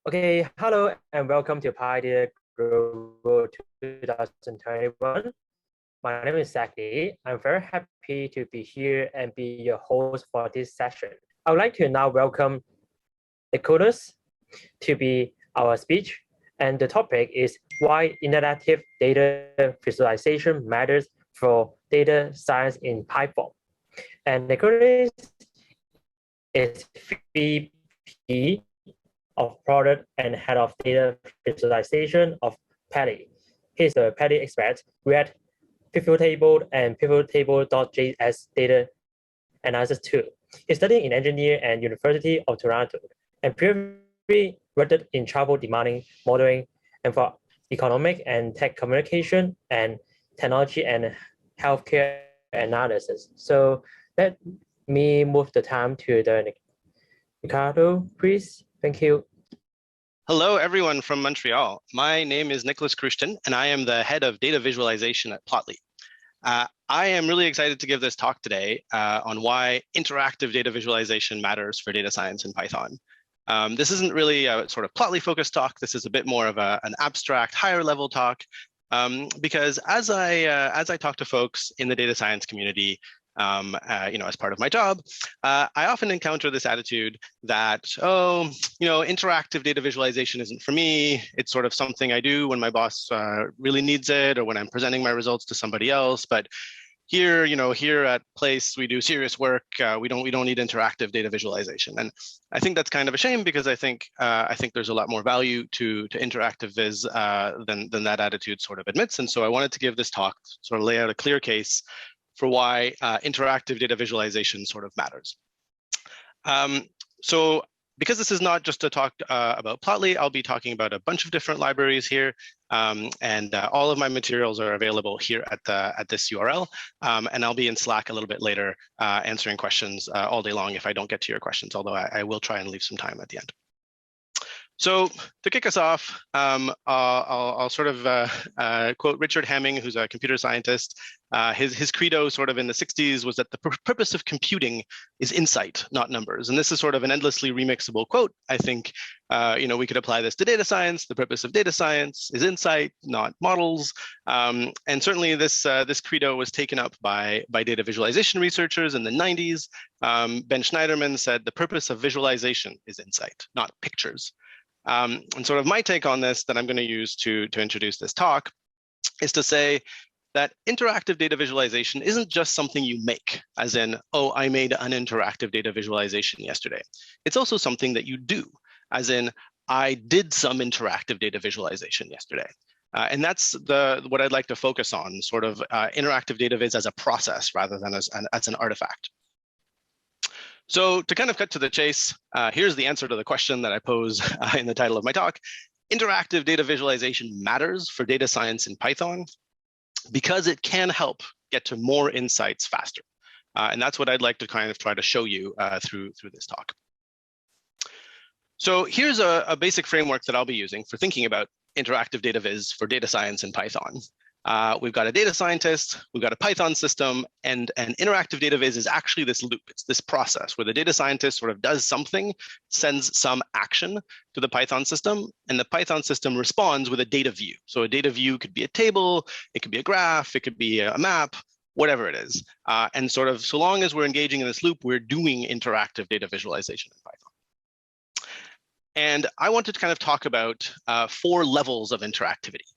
Okay, hello and welcome to PyData Global 2021. My name is Zachary. I'm very happy to be here and be your host for this session. I would like to now welcome Nicolas to be our speech. And the topic is why interactive data visualization matters for data science in Python. And Nicolas is VP of product and head of data visualization of PyData. He's a PyData expert, read pivot table and pivot table.js data analysis too. He studied in engineering and University of Toronto and previously worked in travel demanding modeling and for economic and tech communication and technology and healthcare analysis. So let me move the time to the Ricardo, please. Thank you. Hello, everyone from Montreal. My name is Nicolas Kruchten, and I am the head of data visualization at Plotly. I am really excited to give this talk today on why interactive data visualization matters for data science in Python. This isn't really a sort of Plotly focused talk. This is a bit more of an abstract, higher level talk, because as I talk to folks in the data science community, as part of my job, I often encounter this attitude that, interactive data visualization isn't for me. It's sort of something I do when my boss really needs it or when I'm presenting my results to somebody else. But here, here at Place, we do serious work. We don't need interactive data visualization, and I think that's kind of a shame because I think there's a lot more value to interactive viz than that attitude sort of admits. And so I wanted to give this talk, sort of lay out a clear case for why interactive data visualization sort of matters. So because this is not just a talk about Plotly, I'll be talking about a bunch of different libraries here, and all of my materials are available here at this URL, and I'll be in Slack a little bit later answering questions all day long if I don't get to your questions, although I will try and leave some time at the end. So to kick us off, I'll sort of quote Richard Hamming, who's a computer scientist. His credo sort of in the 60s was that the purpose of computing is insight, not numbers. And this is sort of an endlessly remixable quote. I think we could apply this to data science. The purpose of data science is insight, not models. And certainly this credo was taken up by data visualization researchers in the 90s. Ben Schneiderman said the purpose of visualization is insight, not pictures. And sort of my take on this that I'm going to use to introduce this talk is to say that interactive data visualization isn't just something you make, as in, oh, I made an interactive data visualization yesterday. It's also something that you do, as in, I did some interactive data visualization yesterday. And that's what I'd like to focus on, sort of interactive data viz as a process rather than as an artifact. So to kind of cut to the chase, here's the answer to the question that I pose in the title of my talk. Interactive data visualization matters for data science in Python because it can help get to more insights faster. And that's what I'd like to kind of try to show you through this talk. So here's a basic framework that I'll be using for thinking about interactive data viz for data science in Python. We've got a data scientist, we've got a Python system, and an interactive data viz is actually this loop. It's this process where the data scientist sort of does something, sends some action to the Python system, and the Python system responds with a data view. So a data view could be a table, it could be a graph, it could be a map, whatever it is. And sort of so long as we're engaging in this loop, we're doing interactive data visualization in Python. And I wanted to kind of talk about 4 levels of interactivity.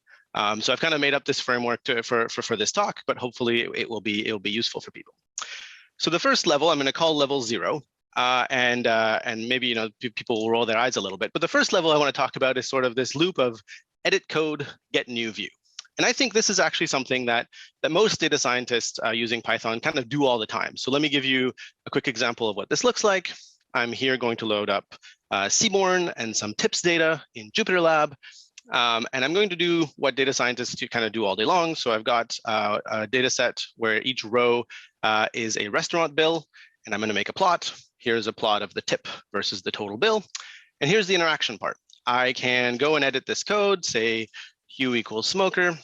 So I've kind of made up this framework for this talk, but hopefully it will be useful for people. So the first level I'm going to call level 0, and maybe people will roll their eyes a little bit. But the first level I want to talk about is sort of this loop of edit code, get new view. And I think this is actually something that most data scientists using Python kind of do all the time. So let me give you a quick example of what this looks like. I'm here going to load up Seaborn and some tips data in JupyterLab. And I'm going to do what data scientists kind of do all day long. So I've got a data set where each row is a restaurant bill, and I'm going to make a plot. Here's a plot of the tip versus the total bill. And here's the interaction part. I can go and edit this code, say hue equals smoker,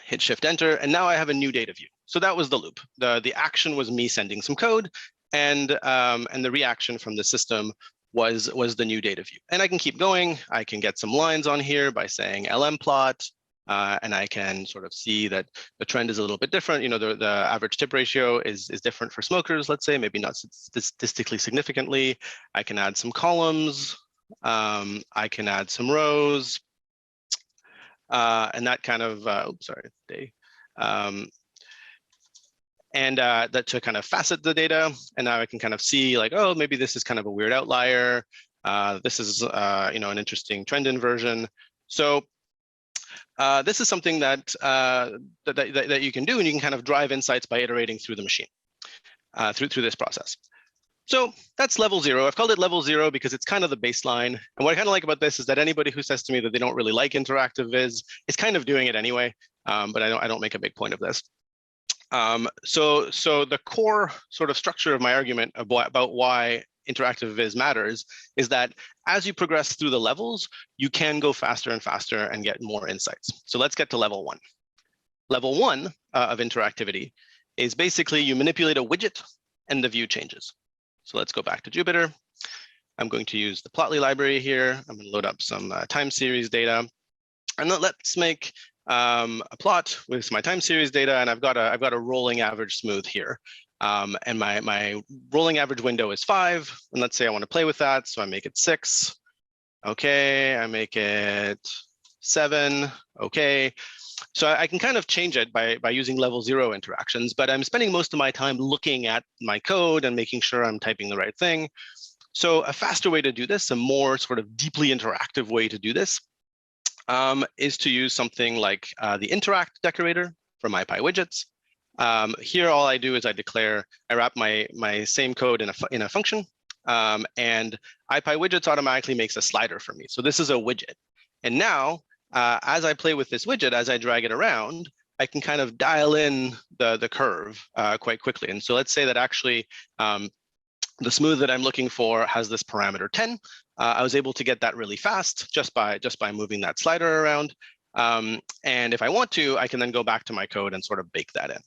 hit Shift Enter, and now I have a new data view. So that was the loop. The action was me sending some code, and the reaction from the system was the new data view. And I can keep going. I can get some lines on here by saying LM plot, and I can sort of see that the trend is a little bit different. You know, the average tip ratio is different for smokers, let's say, maybe not statistically significantly. I can add some columns. I can add some rows. And that kind of, oops, sorry, day. And that to kind of facet the data. And now I can kind of see like, oh, maybe this is kind of a weird outlier. This is, you know, an interesting trend inversion. So this is something that, that you can do, and you can kind of drive insights by iterating through the machine, through this process. So that's level 0. I've called it level 0 because it's kind of the baseline. And what I kind of like about this is that anybody who says to me that they don't really like interactive viz is kind of doing it anyway. But I don't make a big point of this. So the core sort of structure of my argument about why interactive viz matters is that as you progress through the levels, you can go faster and faster and get more insights. So let's get to level 1. Level 1 of interactivity is basically you manipulate a widget and the view changes. So let's go back to Jupyter. I'm going to use the Plotly library here. I'm going to load up some time series data. And let's make a plot with my time series data. And I've got a rolling average smooth here. And my rolling average window is 5. And let's say I want to play with that. So I make it 6. Okay, I make it 7. Okay. So I can kind of change it by using level 0 interactions, but I'm spending most of my time looking at my code and making sure I'm typing the right thing. So a faster way to do this, a more sort of deeply interactive way to do this, is to use something like the interact decorator for my PyWidgets. Here, all I do is I wrap my same code in a function, and PyWidgets automatically makes a slider for me. So this is a widget. And now, as I play with this widget, as I drag it around, I can kind of dial in the curve quite quickly. And so let's say that actually the smooth that I'm looking for has this parameter 10. I was able to get that really fast just by moving that slider around. And if I want to, I can then go back to my code and sort of bake that in.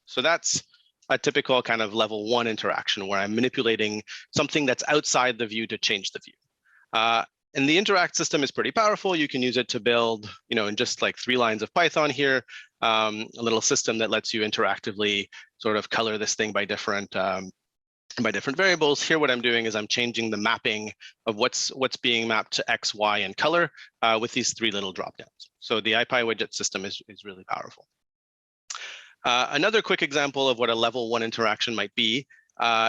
So that's a typical kind of level 1 interaction where I'm manipulating something that's outside the view to change the view. And the interact system is pretty powerful. You can use it to build, you know, in just like 3 lines of Python here, a little system that lets you interactively sort of color this thing by different variables. Here, what I'm doing is I'm changing the mapping of what's being mapped to X, Y, and color with these 3 little dropdowns. So the PyWidget system is really powerful. Another quick example of what a level 1 interaction might be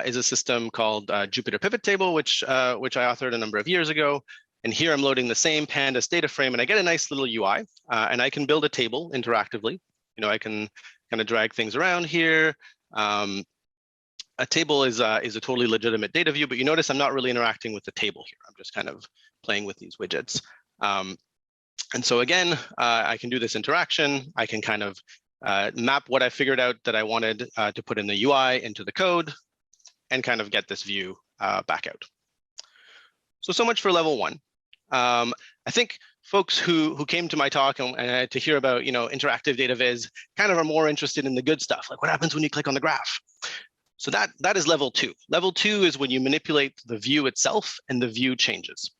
is a system called Jupyter Pivot Table, which I authored a number of years ago. And here I'm loading the same pandas data frame, and I get a nice little UI, and I can build a table interactively. You know, I can kind of drag things around here. A table is a totally legitimate data view, but you notice I'm not really interacting with the table here. I'm just kind of playing with these widgets. And so again, I can do this interaction. I can kind of map what I figured out that I wanted to put in the UI into the code and kind of get this view back out. So much for level 1. I think folks who came to my talk and to hear about, you know, interactive data viz kind of are more interested in the good stuff, like what happens when you click on the graph. So that is level 2. Level 2 is when you manipulate the view itself and the view changes.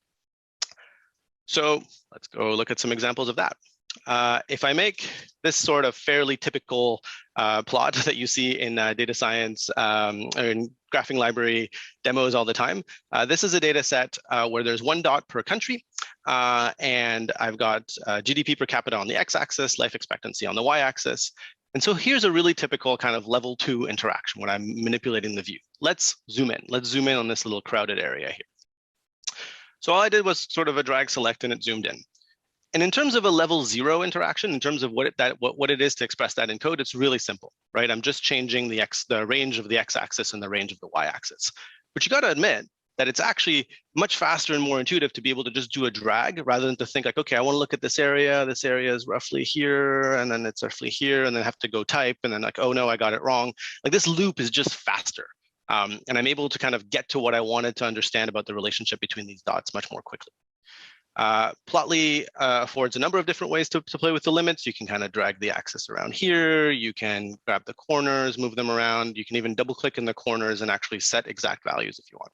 So let's go look at some examples of that. If I make this sort of fairly typical plot that you see in data science or in graphing library demos all the time, this is a data set where there's 1 dot per country, and I've got GDP per capita on the x-axis, life expectancy on the y-axis. And so here's a really typical kind of level 2 interaction when I'm manipulating the view. Let's zoom in. Let's zoom in on this little crowded area here. So all I did was sort of a drag select and it zoomed in. And in terms of a level 0 interaction, in terms of what it is to express that in code, it's really simple, right? I'm just changing the range of the x-axis and the range of the y-axis. But you got to admit that it's actually much faster and more intuitive to be able to just do a drag rather than to think like, okay, I want to look at this area. This area is roughly here, and then it's roughly here, and then have to go type, and then like, oh no, I got it wrong. Like this loop is just faster. And I'm able to kind of get to what I wanted to understand about the relationship between these dots much more quickly. Plotly affords a number of different ways to play with the limits. You can kind of drag the axis around here. You can grab the corners, move them around. You can even double click in the corners and actually set exact values if you want.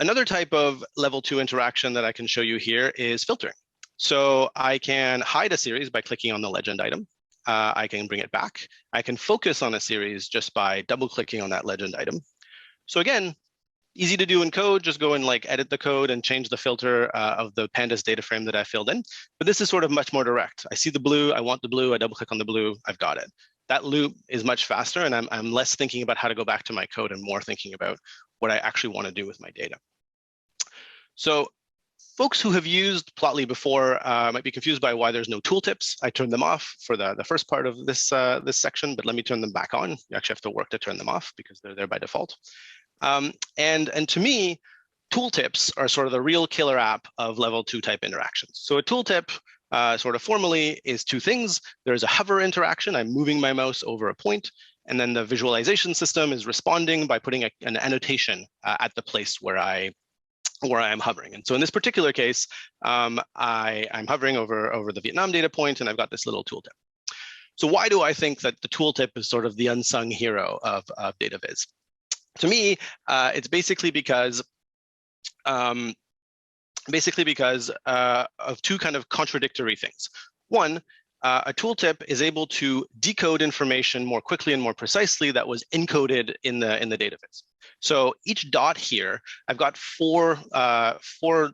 Another type of level 2 interaction that I can show you here is filtering. So I can hide a series by clicking on the legend item. I can bring it back. I can focus on a series just by double clicking on that legend item. So again, easy to do in code, just go and like edit the code and change the filter of the pandas data frame that I filled in. But this is sort of much more direct. I see the blue, I want the blue, I double click on the blue, I've got it. That loop is much faster, and I'm less thinking about how to go back to my code and more thinking about what I actually want to do with my data. So folks who have used Plotly before might be confused by why there's no tooltips. I turned them off for the first part of this, this section, but let me turn them back on. You actually have to work to turn them off because they're there by default. And to me, tooltips are sort of the real killer app of level 2 type interactions. So a tooltip sort of formally is two things. There's a hover interaction. I'm moving my mouse over a point, and then the visualization system is responding by putting an annotation at the place where I am hovering. And so in this particular case, I'm hovering over the Vietnam data point, and I've got this little tooltip. So why do I think that the tooltip is sort of the unsung hero of data viz? To me, it's basically because of two kind of contradictory things. One, a tooltip is able to decode information more quickly and more precisely that was encoded in the data viz. So each dot here, I've got four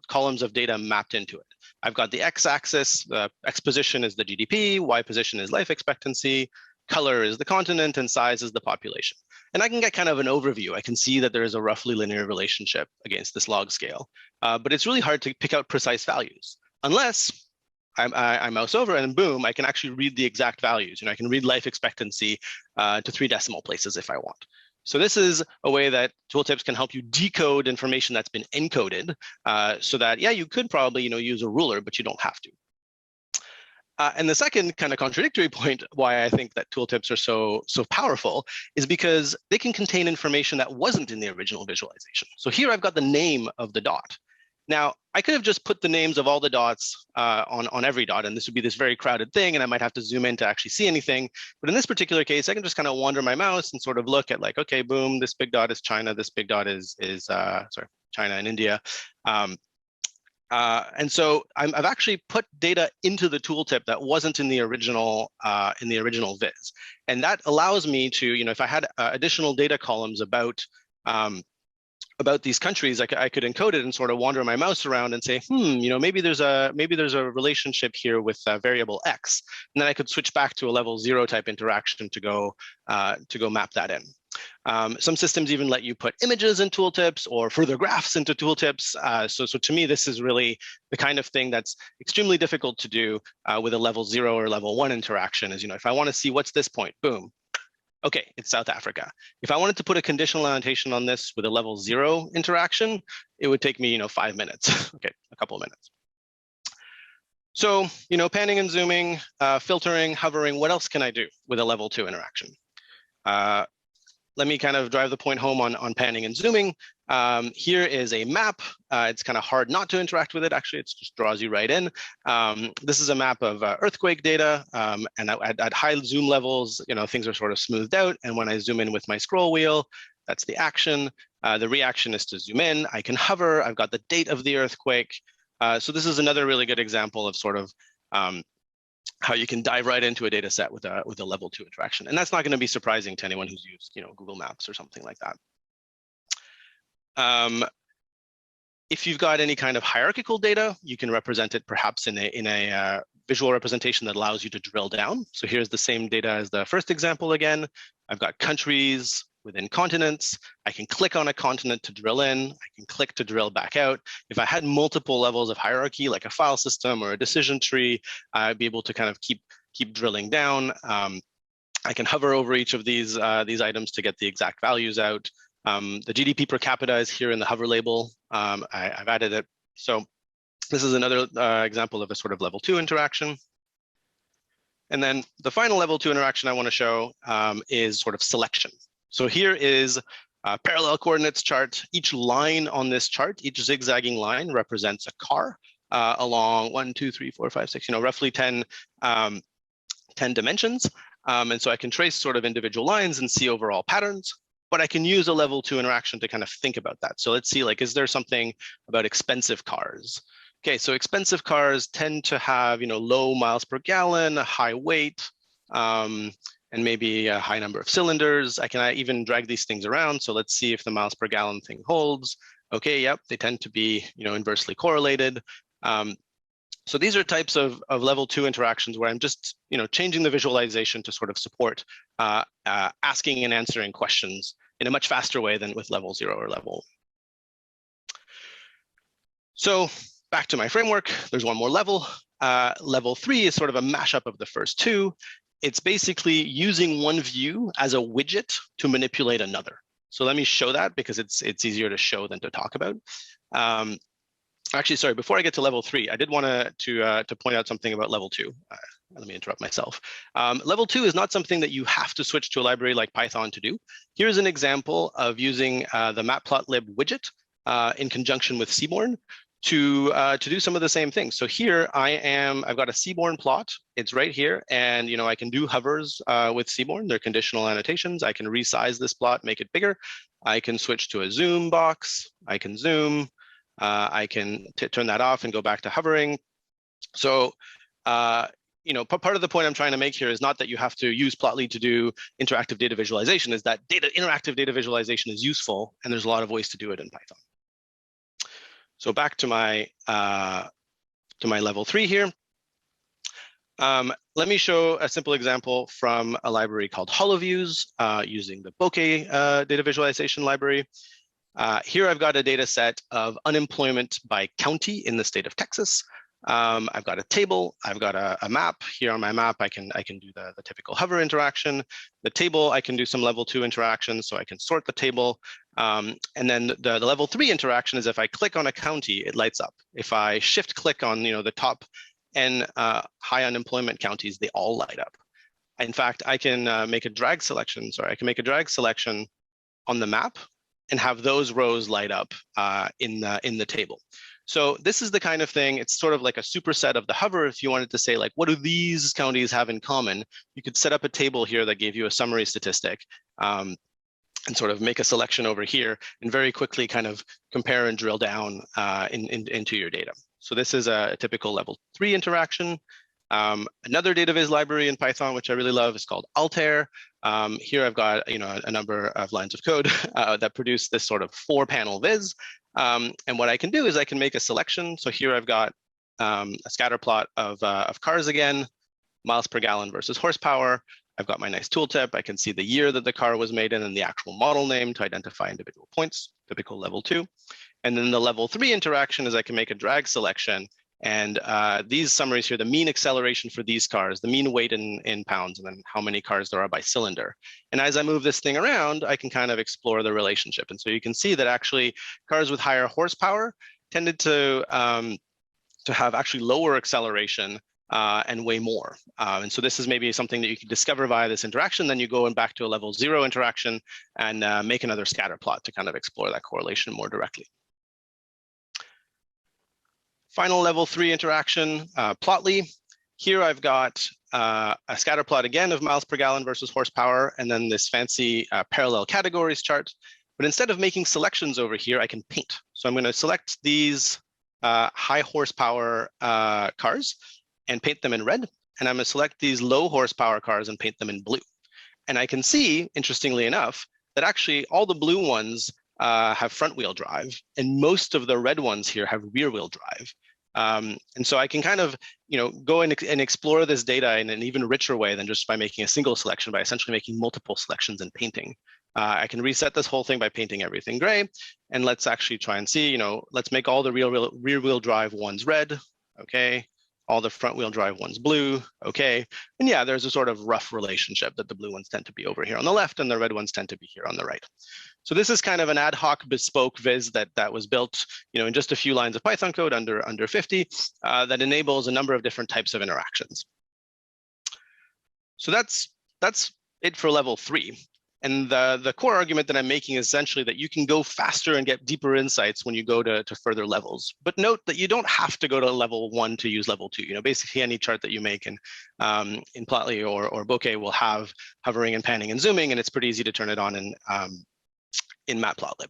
columns of data mapped into it. I've got the x-axis, the x position is the GDP, y position is life expectancy, color is the continent, and size is the population. And I can get kind of an overview. I can see that there is a roughly linear relationship against this log scale, but it's really hard to pick out precise values unless I mouse over and boom, I can actually read the exact values. I can read life expectancy to 3 decimal places if I want. So this is a way that tooltips can help you decode information that's been encoded so that, yeah, you could probably use a ruler, but you don't have to. And the second kind of contradictory point why I think that tooltips are so powerful is because they can contain information that wasn't in the original visualization. So here I've got the name of the dot. Now, I could have just put the names of all the dots on every dot, and this would be this very crowded thing, and I might have to zoom in to actually see anything. But in this particular case, I can just kind of wander my mouse and sort of look at like, okay, boom, this big dot is China, this big dot is China and India. And so I've actually put data into the tooltip that wasn't in the original viz, and that allows me to, if I had additional data columns about these countries, I could encode it and sort of wander my mouse around and say, maybe there's a relationship here with variable x, and then I could switch back to a level 0 type interaction to go map that in. Some systems even let you put images in tooltips or further graphs into tooltips. So to me, this is really the kind of thing that's extremely difficult to do with a level 0 or level 1 interaction. Is if I want to see what's this point, boom. Okay, it's South Africa. If I wanted to put a conditional annotation on this with a level 0 interaction, it would take me 5 minutes. Okay, a couple of minutes. So panning and zooming, filtering, hovering. What else can I do with a level 2 interaction? Let me kind of drive the point home on panning and zooming. Here is a map. It's kind of hard not to interact with it. Actually, it just draws you right in. This is a map of earthquake data. And at high zoom levels, things are sort of smoothed out. And when I zoom in with my scroll wheel, that's the action. The reaction is to zoom in. I can hover. I've got the date of the earthquake. So this is another really good example of sort of how you can dive right into a data set with a level 2 interaction. And that's not going to be surprising to anyone who's used Google Maps or something like that. If you've got any kind of hierarchical data, you can represent it perhaps in a visual representation that allows you to drill down. So here's the same data as the first example again. I've got countries within continents. I can click on a continent to drill in. I can click to drill back out. If I had multiple levels of hierarchy, like a file system or a decision tree, I'd be able to kind of keep drilling down. I can hover over each of these items to get the exact values out. The GDP per capita is here in the hover label. I've added it. So this is another example of a sort of level 2 interaction. And then the final level 2 interaction I want to show is sort of selection. So here is a parallel coordinates chart. Each line on this chart, each zigzagging line represents a car along 1, 2, 3, 4, 5, 6, roughly 10 dimensions. And so I can trace sort of individual lines and see overall patterns. but I can use a level 2 interaction to kind of think about that. So let's see, like, is there something about expensive cars? Okay, so expensive cars tend to have, low miles per gallon, high weight, and maybe a high number of cylinders. I can even drag these things around. So let's see if the miles per gallon thing holds. Okay, yep, they tend to be, inversely correlated. So these are types of level 2 interactions where I'm just, changing the visualization to sort of support asking and answering questions in a much faster way than with level 0 or level 1. So back to my framework, there's one more level. Level 3 is sort of a mashup of the first two. It's basically using one view as a widget to manipulate another. So let me show that because it's easier to show than to talk about. Actually, sorry, before I get to level 3, I did want to point out something about level 2. Let me interrupt myself. Level 2 is not something that you have to switch to a library like Python to do. Here's an example of using the matplotlib widget in conjunction with Seaborn to do some of the same things. So here I've got a Seaborn plot. It's right here, and I can do hovers with Seaborn. They're conditional annotations. I can resize this plot, make it bigger. I can switch to a zoom box. I can zoom. I can turn that off and go back to hovering. So, part of the point I'm trying to make here is not that you have to use Plotly to do interactive data visualization, is that interactive data visualization is useful, and there's a lot of ways to do it in Python. So back to my level 3 here. Let me show a simple example from a library called HoloViews using the bokeh data visualization library. Here I've got a data set of unemployment by county in the state of Texas. I've got a table, I've got a map. Here on my map, I can do the typical hover interaction. The table, I can do some level 2 interactions, so I can sort the table. And then the level 3 interaction is if I click on a county, it lights up. If I shift click on the top N high unemployment counties, they all light up. In fact, I can make a drag selection. Sorry, I can make a drag selection on the map and have those rows light up in the table. So this is the kind of thing, it's sort of like a superset of the hover. If you wanted to say, like, what do these counties have in common? You could set up a table here that gave you a summary statistic and sort of make a selection over here and very quickly kind of compare and drill down into your data. So this is a typical level 3 interaction. Another data viz library in Python, which I really love, is called Altair. Here I've got a number of lines of code that produce this sort of 4-panel viz. And what I can do is I can make a selection. So here I've got a scatter plot of cars again, miles per gallon versus horsepower. I've got my nice tooltip. I can see the year that the car was made in and the actual model name to identify individual points, typical level 2. And then the level 3 interaction is I can make a drag selection. And these summaries here, the mean acceleration for these cars, the mean weight in pounds, and then how many cars there are by cylinder. And as I move this thing around, I can kind of explore the relationship. And so you can see that actually cars with higher horsepower tended to have actually lower acceleration and way more. And so this is maybe something that you can discover via this interaction. Then you go back to a level 0 interaction and make another scatter plot to kind of explore that correlation more directly. Final level 3 interaction, Plotly. Here I've got a scatter plot again of miles per gallon versus horsepower, and then this fancy parallel categories chart. But instead of making selections over here, I can paint. So I'm going to select these high horsepower cars and paint them in red. And I'm going to select these low horsepower cars and paint them in blue. And I can see, interestingly enough, that actually all the blue ones have front wheel drive, and most of the red ones here have rear wheel drive. And so I can kind of, go and explore this data in an even richer way than just by making a single selection, by essentially making multiple selections and painting. I can reset this whole thing by painting everything gray, and let's actually try and see, let's make all the rear wheel drive ones red, okay? All the front wheel drive ones blue, okay? And yeah, there's a sort of rough relationship that the blue ones tend to be over here on the left and the red ones tend to be here on the right. So this is kind of an ad hoc bespoke viz that was built, in just a few lines of Python code under 50 that enables a number of different types of interactions. So that's it for level 3. And the core argument that I'm making is essentially that you can go faster and get deeper insights when you go to further levels. But note that you don't have to go to level 1 to use level 2. Basically any chart that you make in Plotly or Bokeh will have hovering and panning and zooming, and it's pretty easy to turn it on in Matplotlib.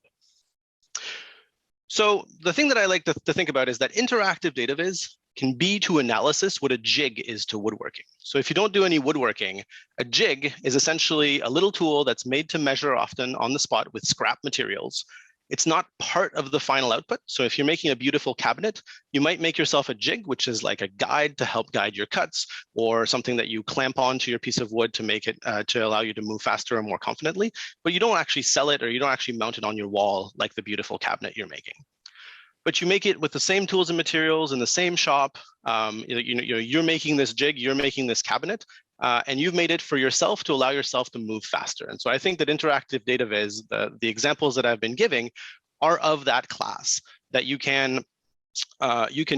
So the thing that I like to think about is that interactive data viz can be to analysis what a jig is to woodworking. So if you don't do any woodworking, a jig is essentially a little tool that's made to measure often on the spot with scrap materials. It's not part of the final output. So if you're making a beautiful cabinet, you might make yourself a jig, which is like a guide to help guide your cuts, or something that you clamp onto your piece of wood to make it to allow you to move faster and more confidently. But you don't actually sell it, or you don't actually mount it on your wall like the beautiful cabinet you're making. But you make it with the same tools and materials in the same shop. You're making this jig, you're making this cabinet, and you've made it for yourself to allow yourself to move faster. And so I think that interactive data viz, the examples that I've been giving, are of that class, that you can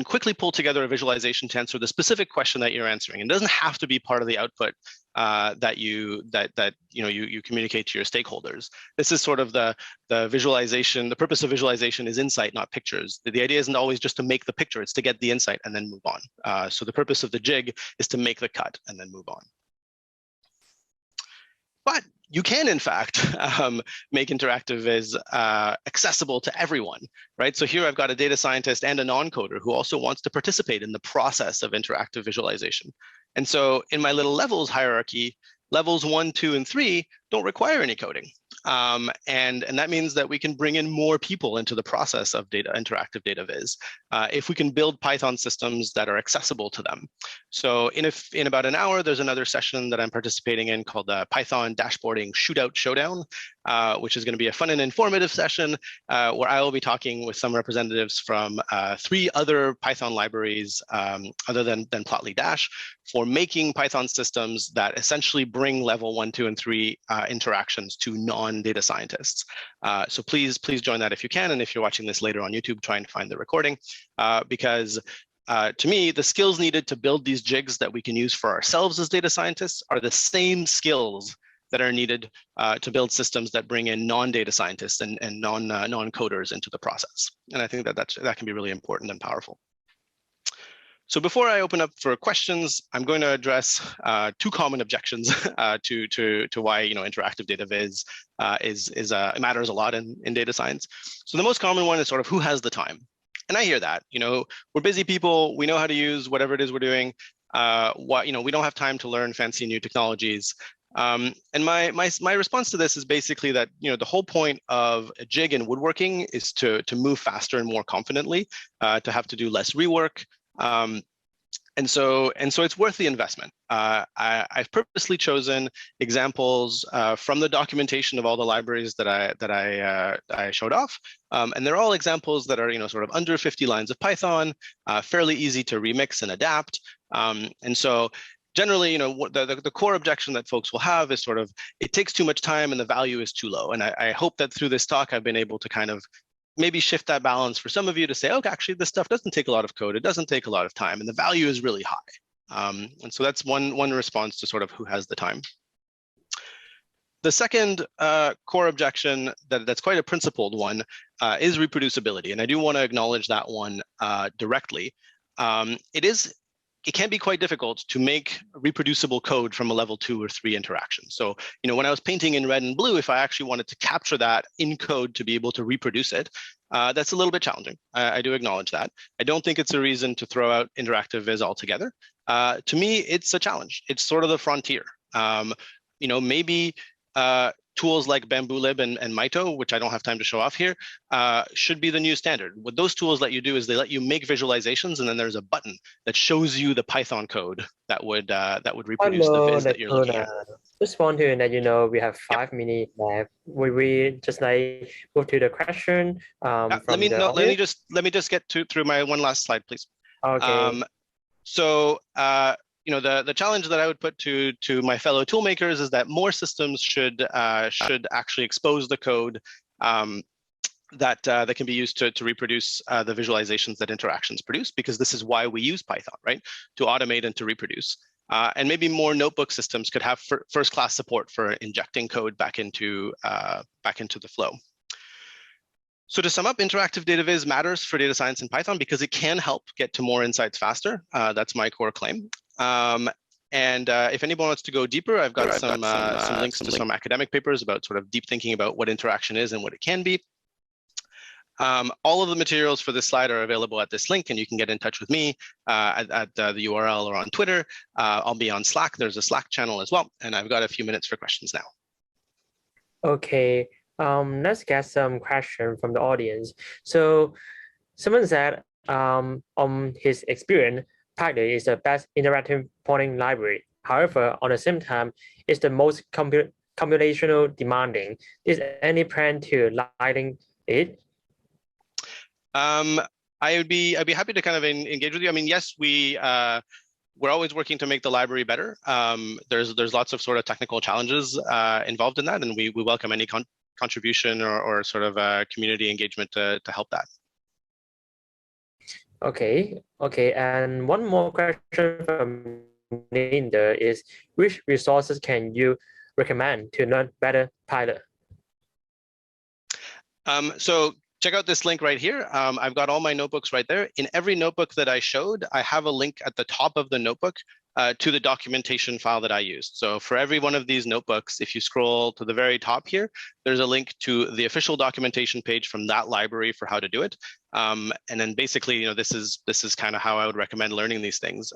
quickly pull together a visualization to answer the specific question that you're answering. It doesn't have to be part of the output that you communicate to your stakeholders. This is sort of the visualization. The purpose of visualization is insight, not pictures. The idea isn't always just to make the picture; it's to get the insight and then move on. So the purpose of the jig is to make the cut and then move on. But you can, in fact, make interactive viz accessible to everyone, right? So here I've got a data scientist and a non-coder who also wants to participate in the process of interactive visualization. And so in my little levels hierarchy, levels 1, 2, and 3 don't require any coding. And that means that we can bring in more people into the process of interactive data viz if we can build Python systems that are accessible to them. So in about an hour, there's another session that I'm participating in called the Python Dashboarding Shootout Showdown, which is going to be a fun and informative session where I will be talking with some representatives from 3 other Python libraries other than Plotly Dash for making Python systems that essentially bring level 1, 2, and 3 interactions to non-data scientists. So please join that if you can. And if you're watching this later on YouTube, try and find the recording because to me, the skills needed to build these jigs that we can use for ourselves as data scientists are the same skills that are needed to build systems that bring in non-data scientists and non-coders into the process. And I think that can be really important and powerful. So before I open up for questions, I'm going to address 2 common objections to why interactive data viz matters a lot in data science. So the most common one is sort of who has the time, and I hear that. We're busy people. We know how to use whatever it is we're doing. We don't have time to learn fancy new technologies. And my response to this is basically that the whole point of a jig in woodworking is to move faster and more confidently, to have to do less rework. And so it's worth the investment. I've purposely chosen examples from the documentation of all the libraries that I showed off, and they're all examples that are sort of under 50 lines of Python, fairly easy to remix and adapt. And so generally, the core objection that folks will have is sort of it takes too much time and the value is too low. And I hope that through this talk I've been able to kind of maybe shift that balance for some of you to say, okay, actually, this stuff doesn't take a lot of code. It doesn't take a lot of time, and the value is really high. And so that's one response to sort of who has the time. The second core objection that's quite a principled one is reproducibility, and I do want to acknowledge that one directly. It can be quite difficult to make reproducible code from a level 2 or 3 interaction. So, when I was painting in red and blue, if I actually wanted to capture that in code to be able to reproduce it, that's a little bit challenging. I do acknowledge that. I don't think it's a reason to throw out interactive viz altogether. To me, it's a challenge. It's sort of the frontier. Maybe tools like BambooLib and Mito, which I don't have time to show off here, should be the new standard. What those tools let you do is they let you make visualizations, and then there's a button that shows you the Python code that would reproduce the viz that you're looking at. Just want to let we have 5 minutes left. We just move to the question. Let me just get through my one last slide, please. Okay. The challenge that I would put to my fellow tool makers is that more systems should actually expose the code that can be used to reproduce the visualizations that interactions produce, because this is why we use Python, right? To automate and to reproduce. And maybe more notebook systems could have first-class support for injecting code back into the flow. So to sum up, interactive data viz matters for data science in Python because it can help get to more insights faster. That's my core claim. And if anyone wants to go deeper, I've got some links to some academic papers about sort of deep thinking about what interaction is and what it can be. All of the materials for this slide are available at this link, and you can get in touch with me at the URL or on Twitter. I'll be on Slack. There's a Slack channel as well, and I've got a few minutes for questions now. Okay, let's get some questions from the audience. So someone said on his experience, PyData is the best interactive polling library. However, on the same time, it's the most computational demanding. Is there any plan to lighten it? I'd be happy to kind of engage with you. I mean, yes, we're always working to make the library better. There's lots of sort of technical challenges involved in that, and we welcome any contribution or sort of community engagement to help that. Okay, and one more question from Linda is, which resources can you recommend to learn better PyData? So check out this link right here. I've got all my notebooks right there. In every notebook that I showed, I have a link at the top of the notebook to the documentation file that I used. So for every one of these notebooks, if you scroll to the very top here, there's a link to the official documentation page from that library for how to do it. And then basically, you know, this is kind of how I would recommend learning these things.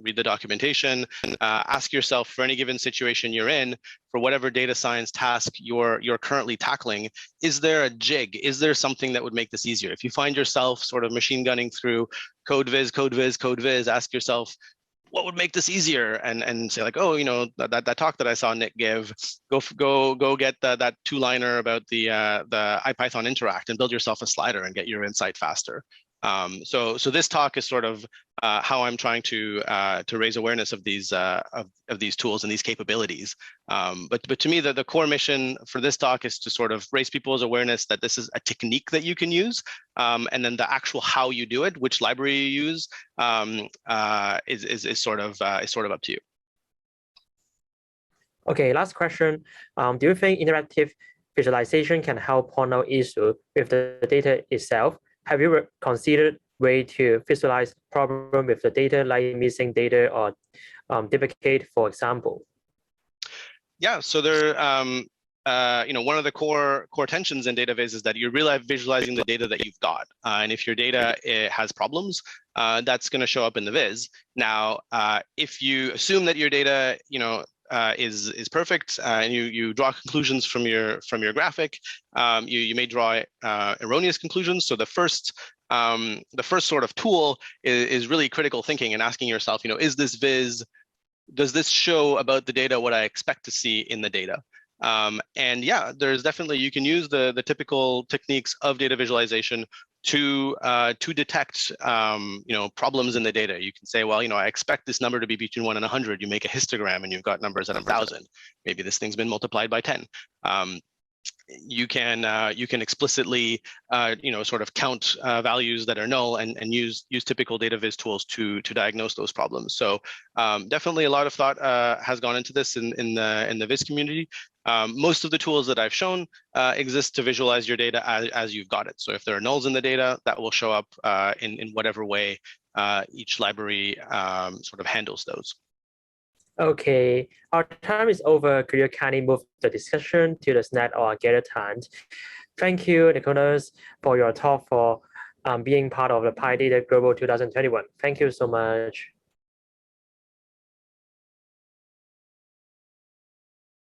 Read the documentation, ask yourself for any given situation you're in, for whatever data science task you're currently tackling, is there a jig? Is there something that would make this easier? If you find yourself sort of machine gunning through code viz, ask yourself, what would make this easier? And say like, oh, you know, that talk that I saw Nick give, go get that two-liner about the IPython interact and build yourself a slider and get your insight faster. So this talk is sort of how I'm trying to raise awareness of these tools and these capabilities. But to me, the core mission for this talk is to sort of raise people's awareness that this is a technique that you can use, and then the actual how you do it, which library you use, is sort of up to you. Okay, last question. Do you think interactive visualization can help point out issues with the data itself? Have you considered way to visualize problem with the data, like missing data or duplicate, for example? Yeah, so there, you know, one of the core tensions in database is that you're really visualizing the data that you've got, and if your data has problems, that's going to show up in the viz. Now, if you assume that your data, you know, is perfect, and you draw conclusions from your graphic, you may draw erroneous conclusions. So the first sort of tool is really critical thinking and asking yourself, you know, is this viz, does this show about the data what I expect to see in the data? And yeah, there's definitely, you can use the typical techniques of data visualization to detect you know, problems in the data. You can say, well, you know, I expect this number to be between 1 and 100. You make a histogram and you've got numbers at 1,000. Maybe this thing's been multiplied by 10. You can explicitly you know, sort of count values that are null and use typical data viz tools to diagnose those problems. So definitely a lot of thought has gone into this in the viz community. Most of the tools that I've shown exist to visualize your data as you've got it. So if there are nulls in the data, that will show up in whatever way each library sort of handles those. Okay, our time is over. Could you kindly move the discussion to the snack or gather time? Thank you, Nicolas, for your talk, for being part of the PyData Global 2021. Thank you so much.